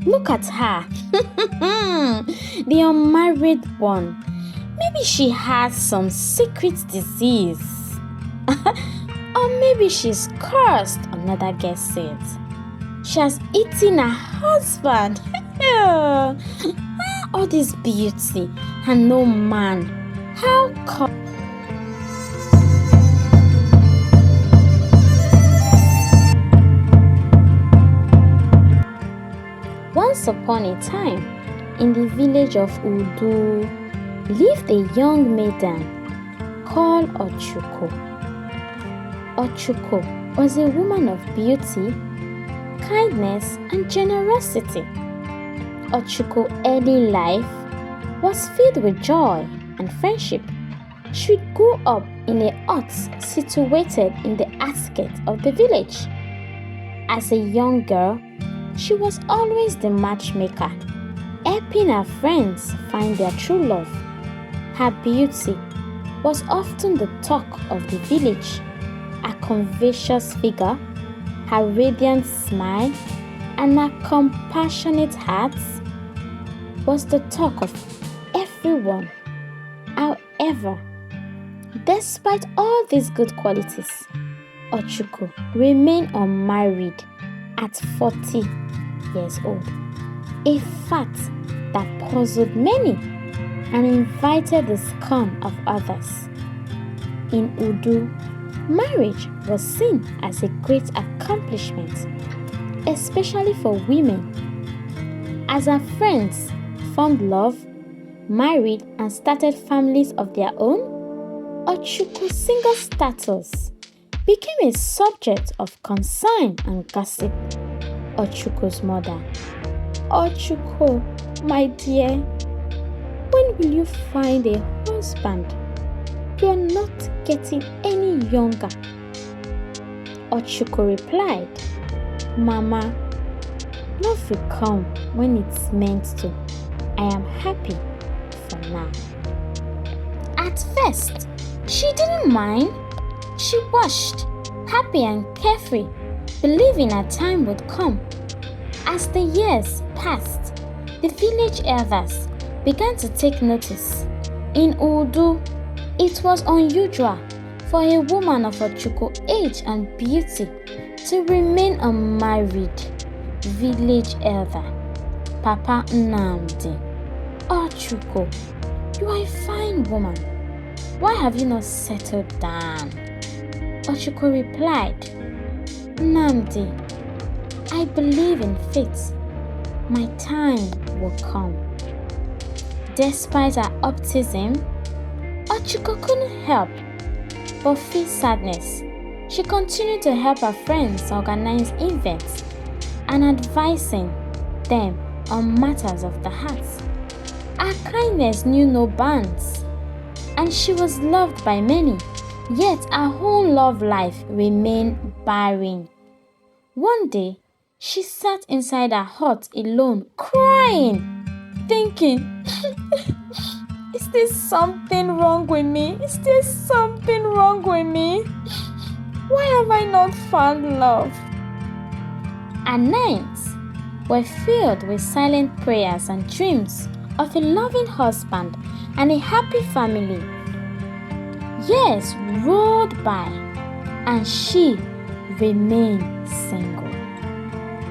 Look at her. The unmarried one. Maybe she has some secret disease. Or maybe she's cursed, another girl said. She has eaten her husband. All this beauty and no man. How come? Once upon a time, in the village of Udu, lived a young maiden called Ochuko. Ochuko was a woman of beauty, kindness, and generosity. Ochuko's early life was filled with joy and friendship. She grew up in a hut situated in the outskirts of the village. As a young girl, she was always the matchmaker, helping her friends find their true love. Her beauty was often the talk of the village. Her curvaceous figure, her radiant smile, and her compassionate heart was the talk of everyone. However, despite all these good qualities, Ochuko remained unmarried at 40 years old, a fact that puzzled many and invited the scorn of others. In Udu, marriage was seen as a great accomplishment, especially for women. As her friends formed love, married, and started families of their own, Ochuko's single status became a subject of concern and gossip. Ochuko's mother: Ochuko, my dear, when will you find a husband? You are not getting any younger. Ochuko replied, Mama, love will come when it's meant to. I am happy for now. At first, she didn't mind. She watched, happy and carefree, believing her time would come. As the years passed, the village elders began to take notice. In Udu, it was unusual for a woman of Ochuko's age and beauty to remain unmarried. Village elder Papa Nnamdi: Ochuko, you are a fine woman. Why have you not settled down? Ochuko replied, Nnamdi, I believe in fate. My time will come. Despite her optimism, Ochuko couldn't help but feel sadness. She continued to help her friends organize events and advising them on matters of the heart. Her kindness knew no bounds, and she was loved by many, yet her whole love life remained barren. One day, she sat inside her hut alone, crying, thinking, is there something wrong with me? Is there something wrong with me? Why have I not found love? Her nights were filled with silent prayers and dreams of a loving husband and a happy family. Years rolled by and she remained single.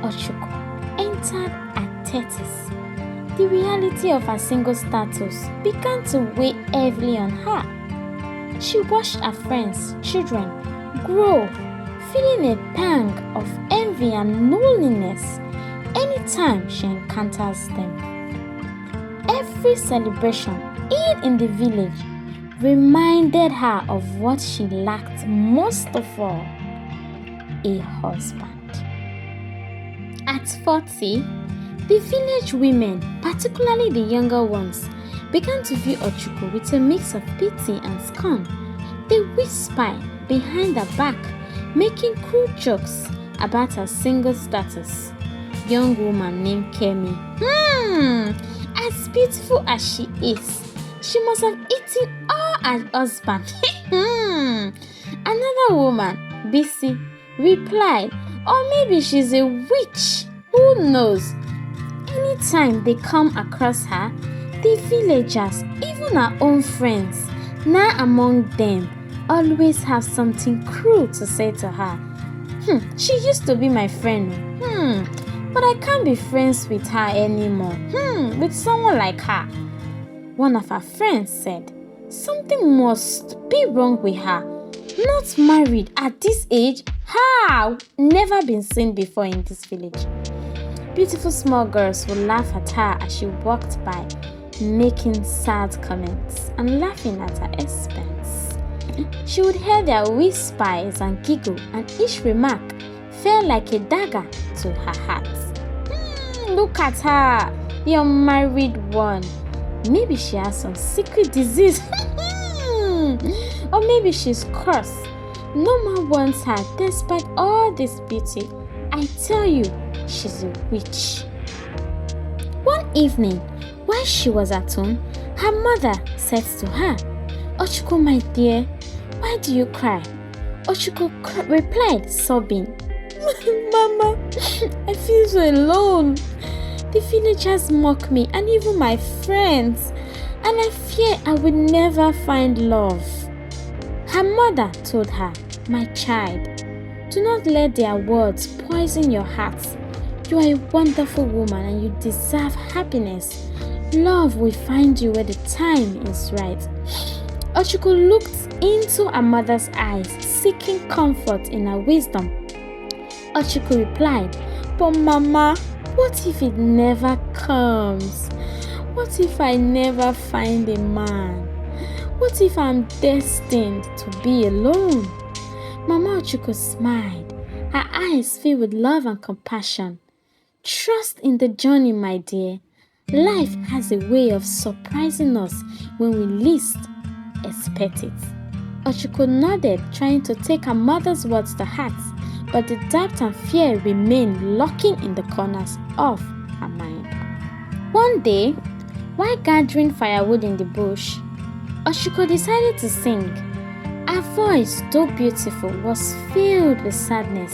Ochuko entered her 30s. The reality of her single status began to weigh heavily on her. She watched her friends' children grow, feeling a pang of envy and loneliness anytime she encounters them. Every celebration, even in the village, reminded her of what she lacked most of all: a husband. At 40, the village women, particularly the younger ones, began to view Ochuko with a mix of pity and scorn. They whispered behind her back, making cruel jokes about her single status. Young woman named Kemi. As beautiful as she is, she must have eaten all her husband. Another woman, Bisi, replied, or maybe she's a witch. Who knows? anytime they come across her, the villagers, even her own friends, now among them, always have something cruel to say to her. She used to be my friend. But I can't be friends with her anymore. With someone like her. One of her friends said, something must be wrong with her. Not married at this age? Never been seen before in this village. Beautiful small girls would laugh at her as she walked by, making sad comments and laughing at her expense. She would hear their whispers and giggle, and each remark felt like a dagger to her heart. Look at her, the unmarried one. Maybe she has some secret disease. Or maybe she's cursed. No man wants her despite all this beauty. I tell you, she's a witch. One evening, while she was at home, her mother said to her, Ochuko, my dear, why do you cry? Ochuko replied, sobbing, Mama, I feel so alone. The villagers mock me and even my friends, and I fear I will never find love. Her mother told her, my child, do not let their words poison your heart. You are a wonderful woman and you deserve happiness. Love will find you where the time is right. Ochuko looked into her mother's eyes, seeking comfort in her wisdom. Ochuko replied, but Mama, what if it never comes? What if I never find a man? What if I'm destined to be alone? Mama Ochuko smiled, her eyes filled with love and compassion. Trust in the journey, my dear. Life has a way of surprising us when we least expect it. Ochuko nodded, trying to take her mother's words to heart, but the doubt and fear remained lurking in the corners of her mind. One day, while gathering firewood in the bush, Ochuko decided to sing. Her voice, though beautiful, was filled with sadness.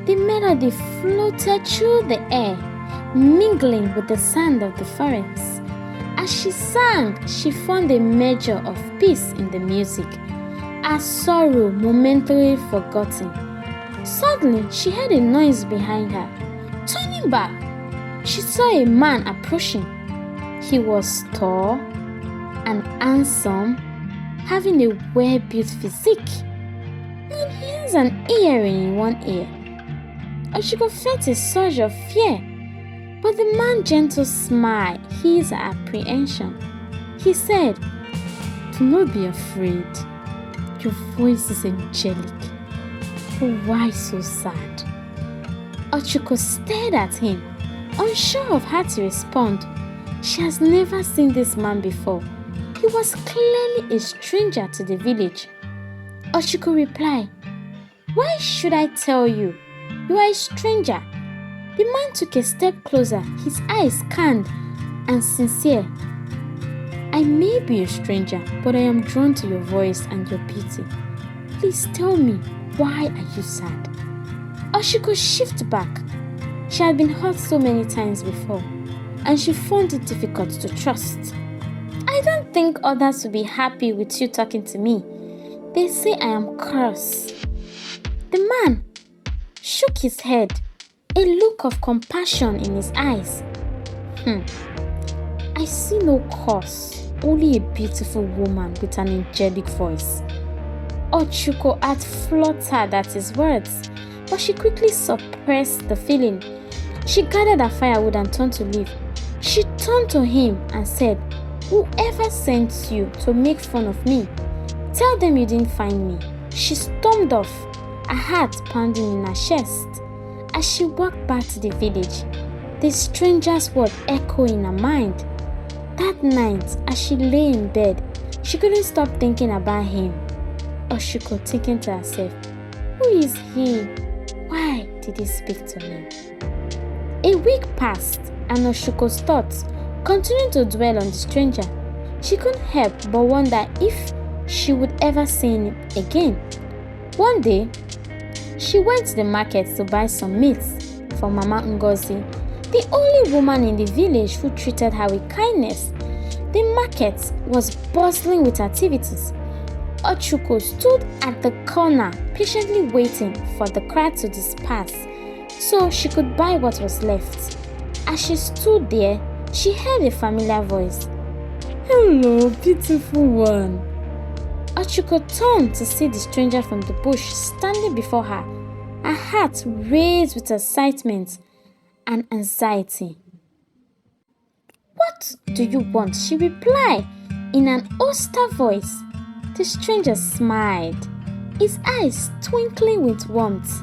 The melody floated through the air, mingling with the sound of the forest. As she sang, she found a measure of peace in the music, her sorrow momentarily forgotten. Suddenly, she heard a noise behind her. Turning back, she saw a man approaching. He was tall and handsome, having a well-built physique, and he has an earring in one ear. Ochuko felt a surge of fear, but the man's gentle smile eased her apprehension. He said, do not be afraid. Your voice is angelic. But why so sad? Ochuko stared at him, unsure of how to respond. She has never seen this man before. He was clearly a stranger to the village. Ochuko replied, why should I tell you? You are a stranger. The man took a step closer, his eyes kind and sincere. I may be a stranger, but I am drawn to your voice and your beauty. Please tell me, why are you sad? Ochuko shifted back. She had been hurt so many times before, and she found it difficult to trust. I don't think others will be happy with you talking to me. They say I am cursed. The man shook his head, a look of compassion in his eyes. I see no curse, only a beautiful woman with an angelic voice. Ochuko had fluttered at his words, but she quickly suppressed the feeling. She gathered her firewood and turned to leave. She turned to him and said, whoever sent you to make fun of me, tell them you didn't find me. She stormed off, her heart pounding in her chest. As she walked back to the village, the stranger's word echoed in her mind. That night, as she lay in bed, she couldn't stop thinking about him. Ochuko thinking to herself, who is he? Why did he speak to me? A week passed, and Ochuko's thoughts continued to dwell on the stranger. She couldn't help but wonder if she would ever see him again. One day, she went to the market to buy some meat for Mama Ngozi. the only woman in the village who treated her with kindness. The market was bustling with activities. Ochuko stood at the corner patiently waiting for the crowd to disperse so she could buy what was left. As she stood there, she heard a familiar voice. "Hello, beautiful one." Ochuko turned to see the stranger from the bush standing before her, her heart raised with excitement and anxiety. "What do you want?" she replied in an austere voice. The stranger smiled, his eyes twinkling with warmth.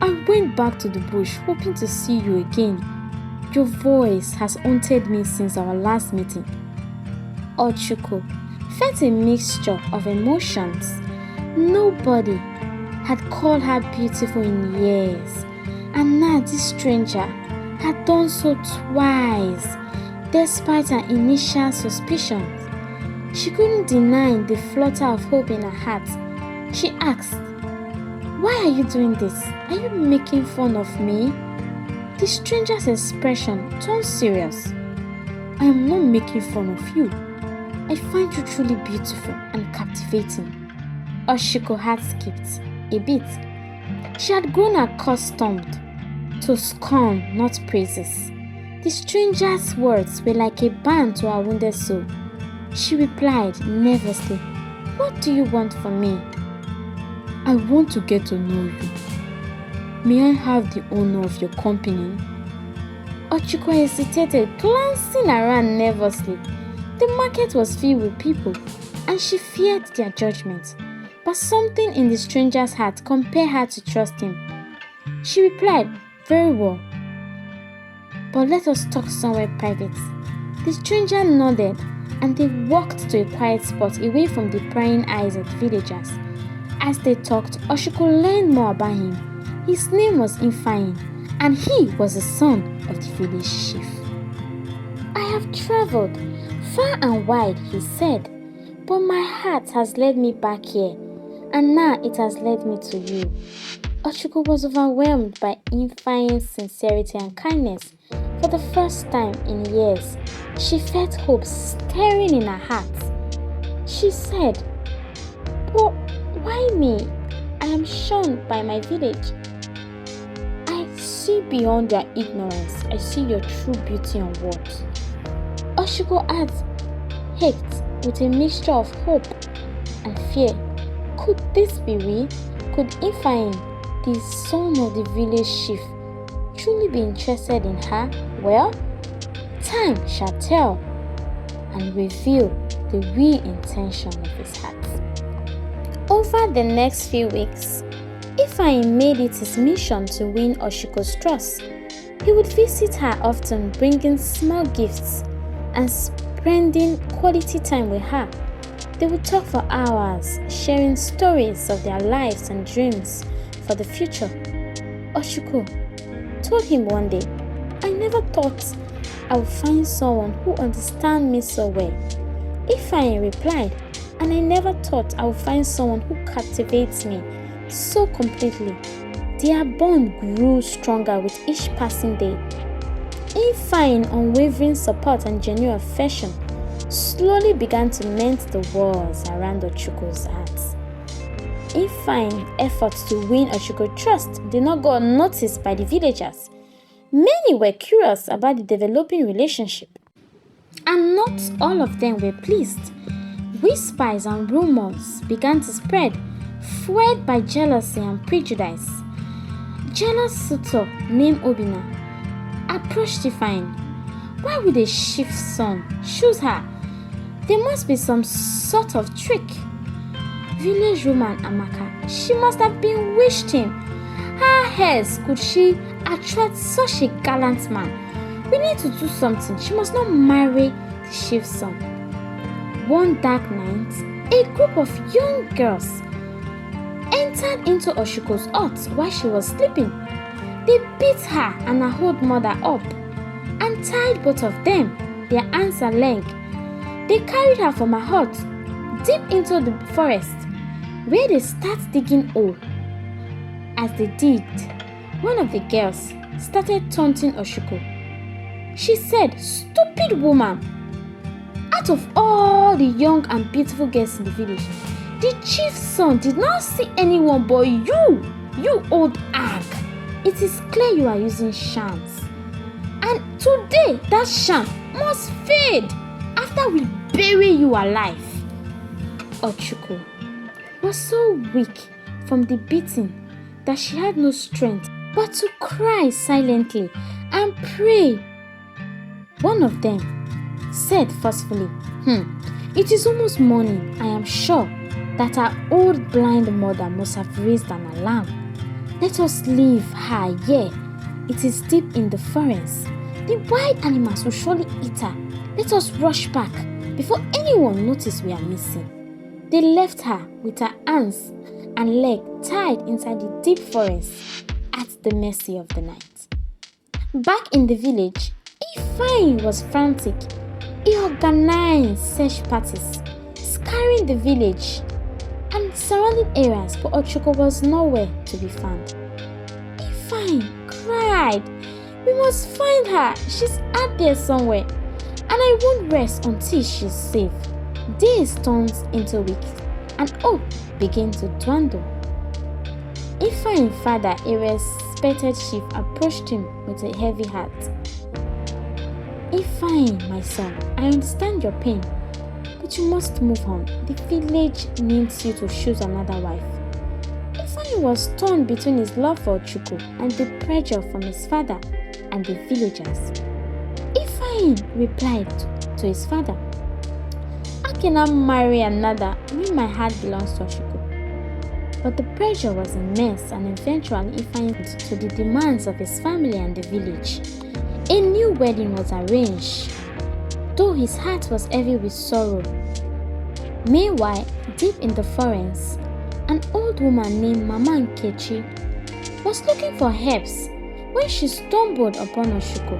"I went back to the bush hoping to see you again. Your voice has haunted me since our last meeting." Ochuko felt a mixture of emotions. Nobody had called her beautiful in years, and now this stranger had done so twice, despite her initial suspicions. She couldn't deny the flutter of hope in her heart. She asked, "Why are you doing this? Are you making fun of me?" The stranger's expression turned serious. "I am not making fun of you. I find you truly beautiful and captivating." Oshiko's heart skipped a bit. She had grown accustomed to scorn, not praises. The stranger's words were like a balm to her wounded soul. She replied nervously, "What do you want from me?" "I want to get to know you. May I have the honor of your company?" Ochiko hesitated, glancing around nervously. The market was filled with people, and she feared their judgment. But something in the stranger's heart compelled her to trust him. She replied, "Very well, but let us talk somewhere private." The stranger nodded, and they walked to a quiet spot away from the prying eyes of the villagers. As they talked, Oshiko learned more about him. His name was Ifeanyi, and he was the son of the village chief. "I have traveled far and wide," he said, "but my heart has led me back here, and now it has led me to you." Oshiko was overwhelmed by Ifeanyi's sincerity and kindness. For the first time in years, she felt hope stirring in her heart. She said, "But why me? I am shunned by my village. I see beyond their ignorance. I see your true beauty and worth." Oshiko ached with a mixture of hope and fear. Could this be real? Could Ifeanyi, the son of the village chief, truly be interested in her? Well, time shall tell and reveal the real intention of his heart. Over the next few weeks, Ifeanyi made it his mission to win Oshiko's trust. He would visit her often, bringing small gifts and spending quality time with her. They would talk for hours, sharing stories of their lives and dreams for the future. Oshiko told him one day, "I never thought I would find someone who understands me so well." Ifeanyi replied, "And I never thought I would find someone who captivates me so completely." Their bond grew stronger with each passing day. Ifeanyi's unwavering support and genuine affection slowly began to mend the walls around Ochiko's heart. Ifeanyi's efforts to win Ochiko's trust did not go unnoticed by the villagers. Many were curious about the developing relationship, and not all of them were pleased. Whispers and rumors began to spread, fueled by jealousy and prejudice. Jealous suitor named Obina approached Ifeanyi. Why would a chief's son choose her? There must be some sort of trick. Village woman Amaka, she must have bewitched him. How else could she attract such a gallant man? We need to do something. She must not marry the chief's son. One dark night, a group of young girls entered into Oshiko's hut while she was sleeping. They beat her and her old mother up and tied both of them, their hands and legs. They carried her from her hut deep into the forest, where they start digging hole. As they digged, one of the girls started taunting Oshuko. She said, "Stupid woman! Out of all the young and beautiful girls in the village, the chief's son did not see anyone but you old hag. It is clear you are using shams. And today that sham must fade after we bury you alive." Oshuko was so weak from the beating that she had no strength but to cry silently and pray. One of them said forcefully, "It is almost morning. I am sure that our old blind mother must have raised an alarm. Let us leave her here. It is deep in the forest. The wild animals will surely eat her. Let us rush back before anyone notices we are missing." They left her with her hands and legs tied inside the deep forest at the mercy of the night. Back in the village, Ifeanyi was frantic. He organized search parties, scouring the village and surrounding areas, but Oshuko was nowhere to be found. Ifeanyi cried, "We must find her. She's out there somewhere, and I won't rest until she's safe." Days turned into weeks, and hope began to dwindle. Ifeanyi's father, a respected chief, approached him with a heavy heart. "Ifeanyi, my son, I understand your pain, but you must move on. The village needs you to choose another wife." Ifeanyi was torn between his love for Chuku and the pressure from his father and the villagers. Ifeanyi replied to his father, "I cannot marry another when my heart belongs to Chuku." But the pressure was immense, and eventually Ifeanyi went to the demands of his family and the village. A new wedding was arranged, though his heart was heavy with sorrow. Meanwhile, deep in the forest, an old woman named Mama Nkechi was looking for herbs when she stumbled upon Oshuko.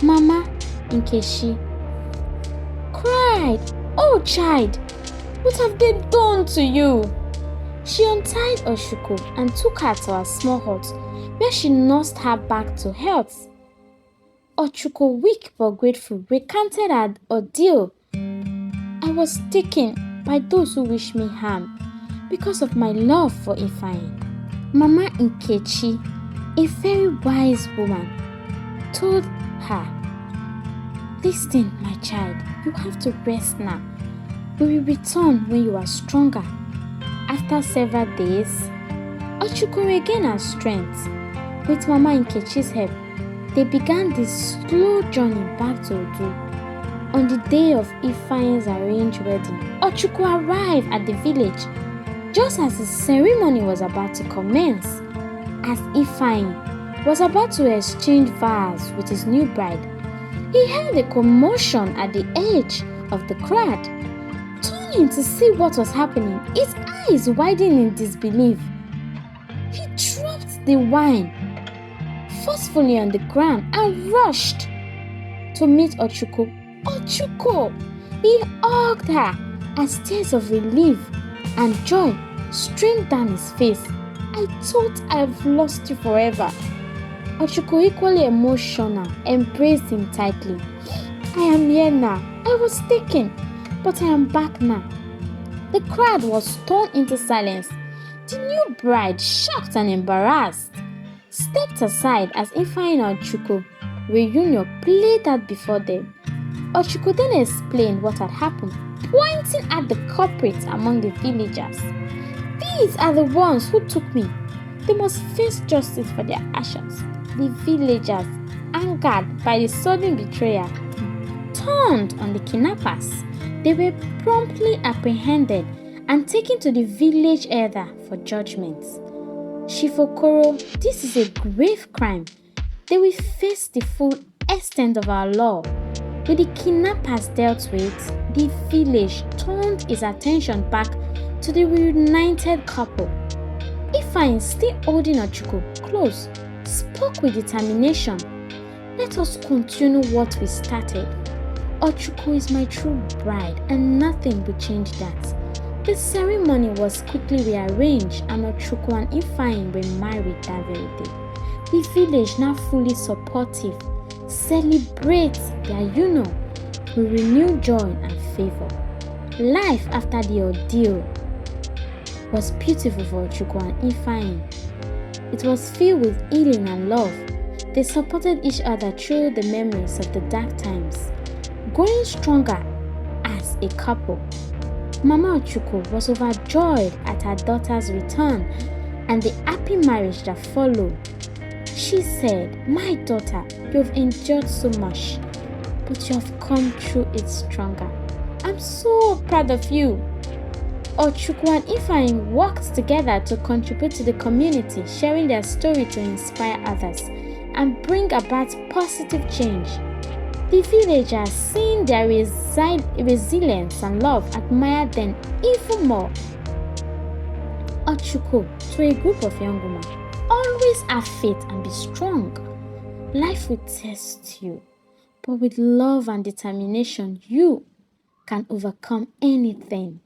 Mama Nkechi cried, "Oh child, what have they done to you?" She untied Oshuko and took her to her small hut, where she nursed her back to health. Oshuko, weak but grateful, recanted her ordeal. "I was taken by those who wished me harm because of my love for Ifeanyi." Mama Nkechi, a very wise woman, told her, "Listen, my child, you have to rest now. We will return when you are stronger." After several days, Oshuko regained her strength. With Mama Nkechi's help, they began this slow journey back to Odu. On the day of Ifeanyi's arranged wedding, Oshuko arrived at the village just as the ceremony was about to commence. As Ifeanyi was about to exchange vows with his new bride, he heard a commotion at the edge of the crowd. Turning to see what was happening, his eyes widened in disbelief. He dropped the wine forcefully on the ground and rushed to meet Oshuko. Oshuko! He hugged her as tears of relief and joy streamed down his face. "I thought I've lost you forever." Oshuko, equally emotional, embraced him tightly. "I am here now. I was taken, but I am back now." The crowd was torn into silence. The new bride, shocked and embarrassed, stepped aside as Ifeanyi and Oshuko reunion played out before them. Oshuko then explained what had happened, pointing at the culprits among the villagers. "These are the ones who took me. They must face justice for their actions." The villagers, angered by the sudden betrayal, turned on the kidnappers. They were promptly apprehended and taken to the village elder for judgment. Shifokoro, this is a grave crime. They will face the full extent of our law. With the kidnappers dealt with, the village turned its attention back to the reunited couple. Ifeanyi, still holding Oshuko close, spoke with determination. "Let us continue what we started. Oshuko is my true bride, and nothing will change that." The ceremony was quickly rearranged, and Oshuko and Ifeanyi were married that very day. The village, now fully supportive, celebrates their union with renewed joy and favor. Life after the ordeal was beautiful for Chukwu and Ifeanyi. It was filled with healing and love. They supported each other through the memories of the dark times, growing stronger as a couple. Mama Ochukwu was overjoyed at her daughter's return and the happy marriage that followed. She said, "My daughter, you've endured so much, but you have come through it stronger. I'm so proud of you." Ochukwu and Ifeanyi worked together to contribute to the community, sharing their story to inspire others and bring about positive change. The villagers, seeing their resilience and love, admired them even more. Ochukwu, to a group of young women, always have faith and be strong. Life will test you, but with love and determination, you can overcome anything.